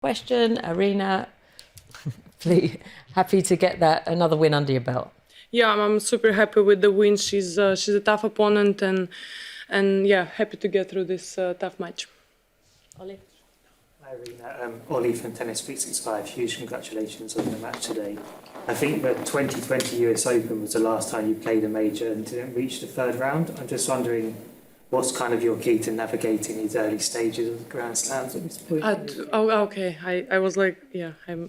question, Arena. Please, happy to get that another win under your belt. Yeah, I'm super happy with the win. She's a tough opponent, and yeah, happy to get through this tough match. Ollie. Hi, Irina. Ollie from Tennis 365. Huge congratulations on the match today. I think the 2020 US Open was the last time you played a major and didn't reach the third round. I'm just wondering, what's kind of your key to navigating these early stages of the Grand Slams at this point? Okay. I was like, yeah, I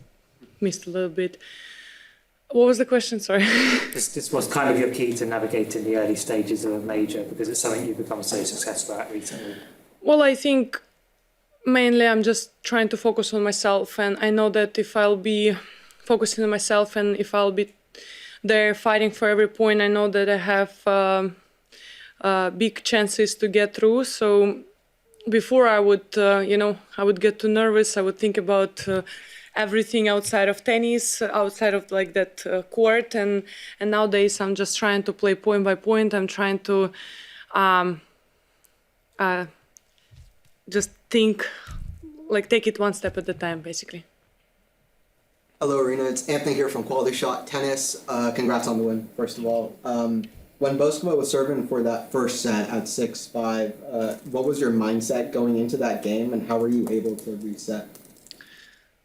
missed a little bit. What was the question? Sorry. This was kind of your key to navigating the early stages of a major, because it's something you've become so successful at recently. Well, I think mainly I'm just trying to focus on myself, and I know that if I'll be focusing on myself and if I'll be there fighting for every point, I know that I have big chances to get through. So before I would, I would get too nervous. I would think about everything outside of tennis, outside of like that court, and nowadays I'm just trying to play point by point. I'm trying to just think, like take it one step at a time, basically. Hello, Irina. It's Anthony here from Quality Shot Tennis. Congrats on the win, first of all. When Boskova was serving for that first set at 6-5, what was your mindset going into that game, and how were you able to reset?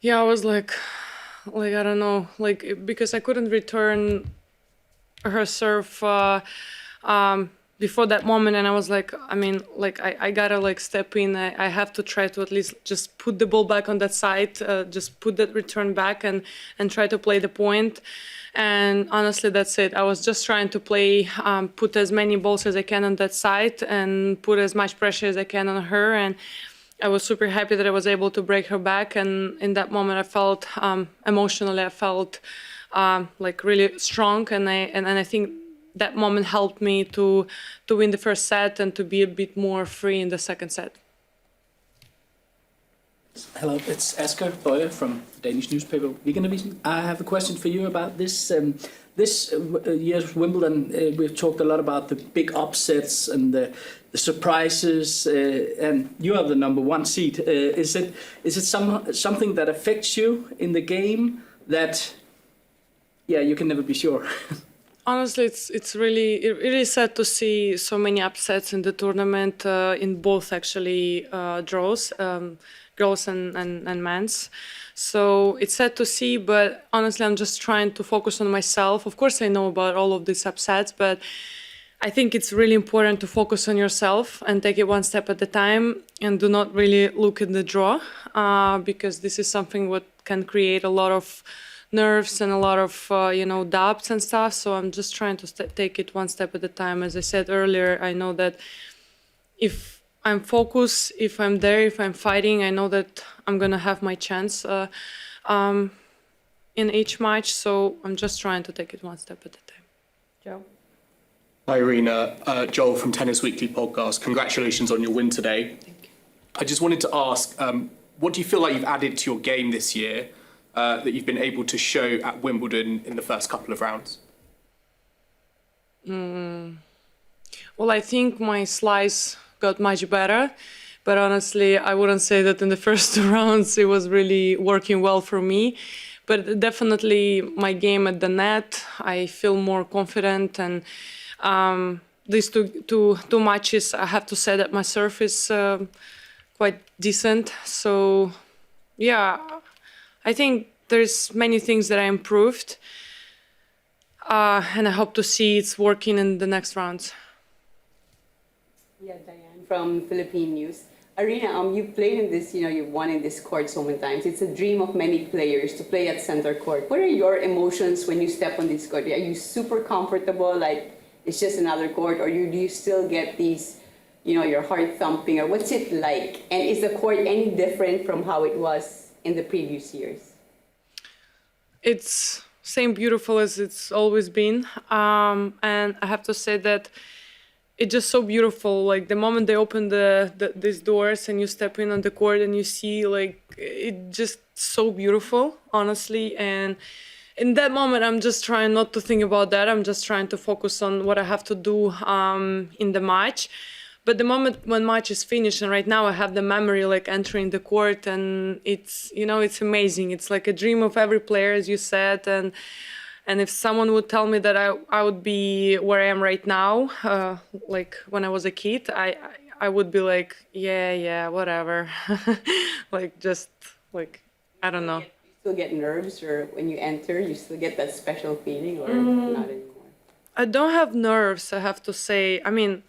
Yeah, I was like I don't know, like because I couldn't return her serve before that moment, and I was like, I gotta like step in. I have to try to at least just put the ball back on that side, just put that return back and try to play the point. And honestly, that's it. I was just trying to play, put as many balls as I can on that side and put as much pressure as I can on her. And I was super happy that I was able to break her back. And in that moment, I felt emotionally, I felt like really strong. And I think that moment helped me to win the first set and to be a bit more free in the second set. Hello, it's Asger Boye from the Danish newspaper Weekendavisen. I have a question for you about this year's Wimbledon. We've talked a lot about the big upsets and the surprises, and you are the number one seed. Is it something that affects you in the game that, yeah, you can never be sure? Honestly, it's really sad to see so many upsets in the tournament, in both actually draws, girls and men's. So it's sad to see, but honestly, I'm just trying to focus on myself. Of course, I know about all of these upsets, but I think it's really important to focus on yourself and take it one step at a time and do not really look at the draw, because this is something what can create a lot of nerves and a lot of doubts and stuff. So I'm just trying to take it one step at a time. As I said earlier, I know that if I'm focused, if I'm there, if I'm fighting, I know that I'm gonna have my chance in each match. So I'm just trying to take it one step at a time. Joe. Hi, Irina. Joel from Tennis Weekly podcast. Congratulations on your win today. Thank you. I just wanted to ask, what do you feel like you've added to your game this year that you've been able to show at Wimbledon in the first couple of rounds? Well, I think my slice got much better, but honestly, I wouldn't say that in the first two rounds it was really working well for me. But definitely my game at the net, I feel more confident, and these two matches, I have to say that my serve is quite decent. So yeah, I think there's many things that I improved, and I hope to see it's working in the next rounds. Yeah, Diane from Philippine News. Arina, you've played in this, you've won in this court so many times. It's a dream of many players to play at center court. What are your emotions when you step on this court? Are you super comfortable, like it's just another court, or do you still get these, your heart thumping, or what's it like? And is the court any different from how it was in the previous years? It's same beautiful as it's always been, and I have to say that it's just so beautiful. Like the moment they open these doors and you step in on the court and you see, like, it just so beautiful, honestly. And in that moment, I'm just trying not to think about that. I'm just trying to focus on what I have to do in the match. but the moment when match is finished, and right now I have the memory like entering the court, and it's, you know, it's amazing. It's like a dream of every player, as you said, and if someone would tell me that I would be where I am right now, like when I was a kid, I would be like, yeah, whatever. Like, just like, I don't know. You still get nerves, or when you enter, you still get that special feeling, or not anymore? I don't have nerves, I have to say. I mean,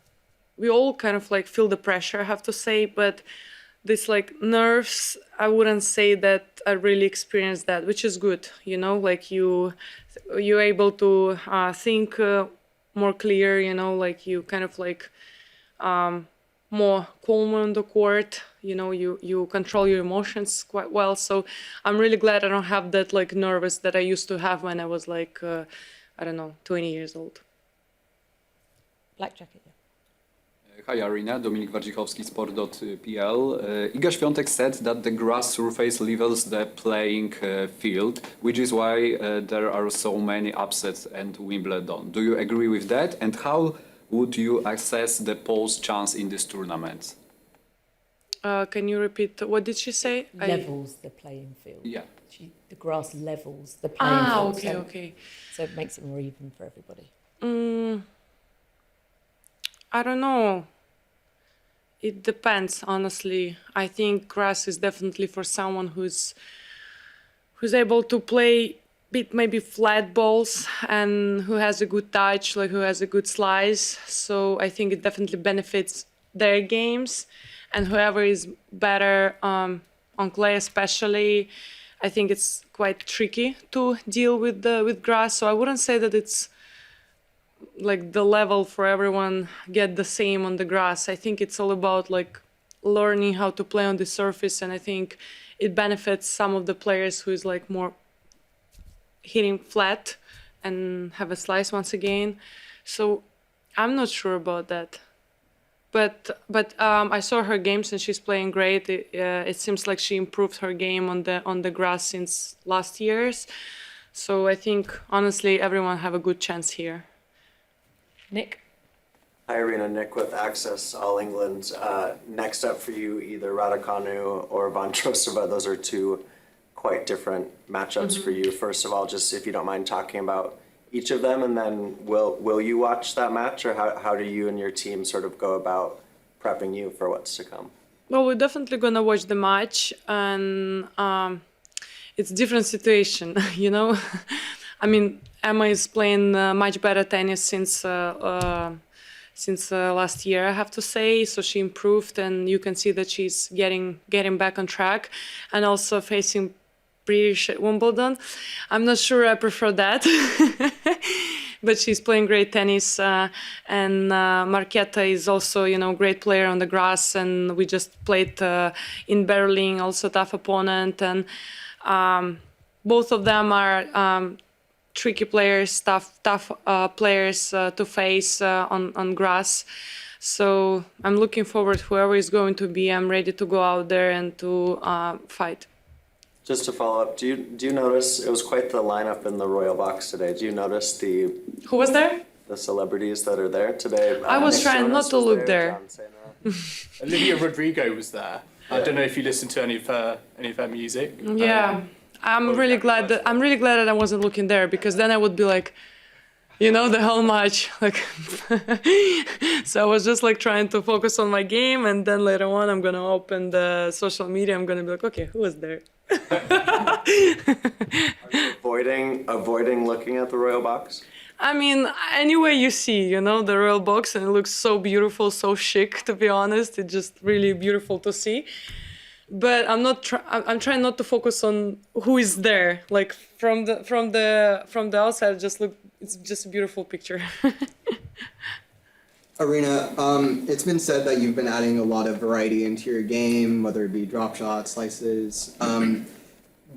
we all kind of like feel the pressure, I have to say, but this like nerves, I wouldn't say that I really experienced that, which is good, you know, like you're able to think more clear, you know, like you kind of like more calm on the court, you know, you control your emotions quite well. So I'm really glad I don't have that like nervous that I used to have when I was like, I don't know, 20 years old. Black jacket. Yeah. Hi Arena, Dominik Wardzichowski, Sport.pl. Iga Świątek said that the grass surface levels the playing field, which is why there are so many upsets at Wimbledon. Do you agree with that? And how would you assess the Poles' chance in this tournament? Can you repeat? What did she say? Levels the playing field. Yeah. The grass levels the playing field. Okay, so, okay. So it makes it more even for everybody. I don't know. It depends, honestly. I think grass is definitely for someone who's able to play bit maybe flat balls and who has a good touch, like who has a good slice. So I think it definitely benefits their games. And whoever is better on clay, especially, I think it's quite tricky to deal with grass. So I wouldn't say that it's like the level for everyone get the same on the grass. I think it's all about like learning how to play on the surface, and I think it benefits some of the players who is like more hitting flat and have a slice once again. So I'm not sure about that. But I saw her games and she's playing great. It seems like she improved her game on the grass since last year's. So I think honestly everyone have a good chance here. Nick? Hi, Irina. Nick with Access All England. Next up for you, either Raducanu or Vondrousova. Those are two quite different matchups for you. First of all, just if you don't mind talking about each of them, and then will you watch that match, or how do you and your team sort of go about prepping you for what's to come? Well, we're definitely gonna watch the match, and it's a different situation, you know. I mean, Emma is playing much better tennis since last year, I have to say. So she improved, and you can see that she's getting back on track, and also facing British at Wimbledon. I'm not sure I prefer that, but she's playing great tennis, and Marketa is also, you know, great player on the grass, and we just played in Berlin, also tough opponent, and both of them are tricky players, tough players to face on grass. So I'm looking forward, whoever is going to be, I'm ready to go out there and to fight. Just to follow up, do you notice, it was quite the lineup in the Royal Box today. Do you notice Who was there? the celebrities that are there today? I was Nick trying Jonas not to was look there. John Cena. Olivia Rodrigo was there. I don't know if you listened to any of her music. Yeah, I'm really glad that I wasn't looking there, because then I would be like, you know, the whole match, like. So I was just like trying to focus on my game, and then later on I'm gonna open the social media. I'm gonna be like, okay, who was there? Are you avoiding looking at the Royal Box? I mean, anyway you see, you know, the Royal Box, and it looks so beautiful, so chic, to be honest. It's just really beautiful to see. But I'm trying not to focus on who is there. Like from the outside, it's just a beautiful picture. Arina, it's been said that you've been adding a lot of variety into your game, whether it be drop shots, slices.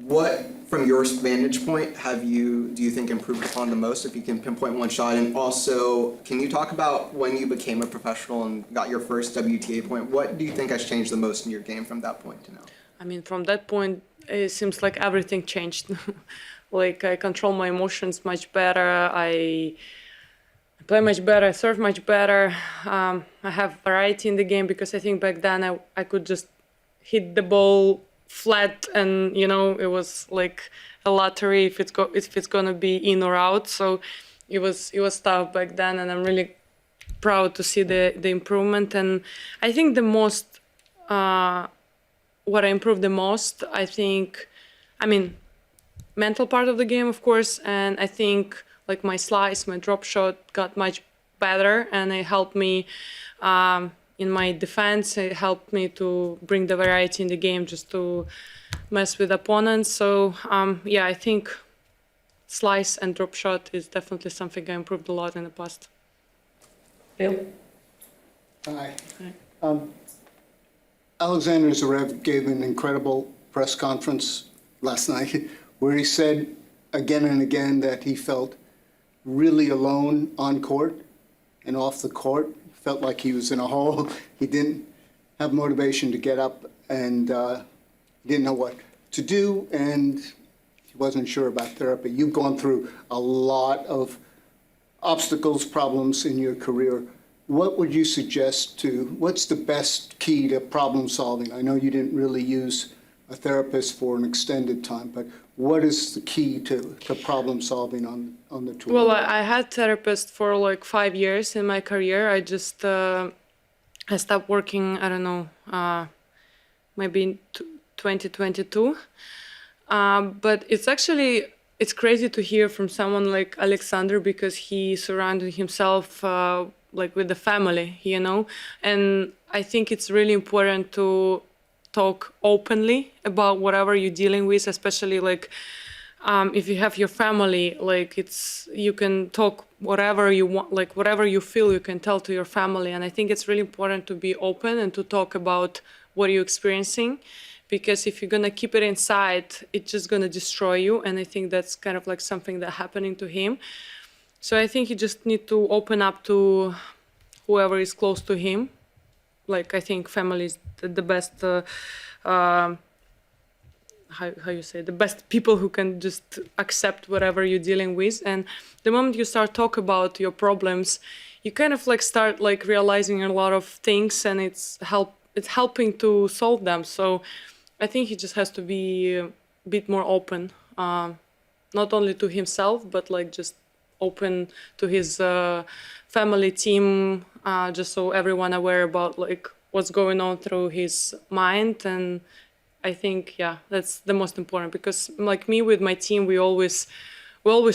What, from your vantage point, do you think improved upon the most, if you can pinpoint one shot? And also, can you talk about when you became a professional and got your first WTA point? What do you think has changed the most in your game from that point to now? I mean, from that point, it seems like everything changed. Like, I control my emotions much better. I play much better, I serve much better. I have variety in the game because I think back then I could just hit the ball flat, and it was like a lottery if it's gonna be in or out. So it was tough back then, and I'm really proud to see the improvement. And I think the most what I improved the most, mental part of the game, of course, and I think like my slice, my drop shot got much better, and it helped me in my defense. It helped me to bring the variety in the game, just to mess with opponents. So I think slice and drop shot is definitely something I improved a lot in the past. Bill? Hi. Alexander Zverev gave an incredible press conference last night where he said again and again that he felt really alone on court and off the court. Felt like he was in a hole. He didn't have motivation to get up, and didn't know what to do, and he wasn't sure about therapy. You've gone through a lot of obstacles, problems in your career. What would you suggest what's the best key to problem solving? I know you didn't really use a therapist for an extended time, but what is the key to problem solving on the tour? Well, I had therapist for like 5 years in my career. I just I stopped working, I don't know, maybe in 2022. But it's crazy to hear from someone like Alexander, because he surrounded himself like with the family, and I think it's really important to talk openly about whatever you're dealing with, especially like if you have your family, like you can talk whatever you want, like whatever you feel you can tell to your family. And I think it's really important to be open and to talk about what you're experiencing, because if you're gonna keep it inside, it's just gonna destroy you. And I think that's kind of like something that happening to him. So I think you just need to open up to whoever is close to him. Like, I think family is the best, how you say, the best people who can just accept whatever you're dealing with. And the moment you start talk about your problems, you kind of like start like realizing a lot of things, and it's helping to solve them. So I think he just has to be a bit more open, not only to himself, but like just open to his family, team, just so everyone aware about like what's going on through his mind. And I think, that's the most important, because like me with my team, we always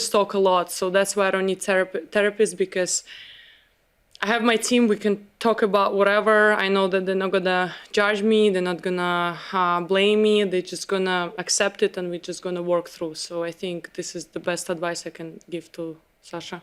talk a lot. So that's why I don't need therapists, because I have my team. We can talk about whatever. I know that they're not gonna judge me. They're not gonna blame me. They're just gonna accept it, and we're just gonna work through. So I think this is the best advice I can give to Sasha.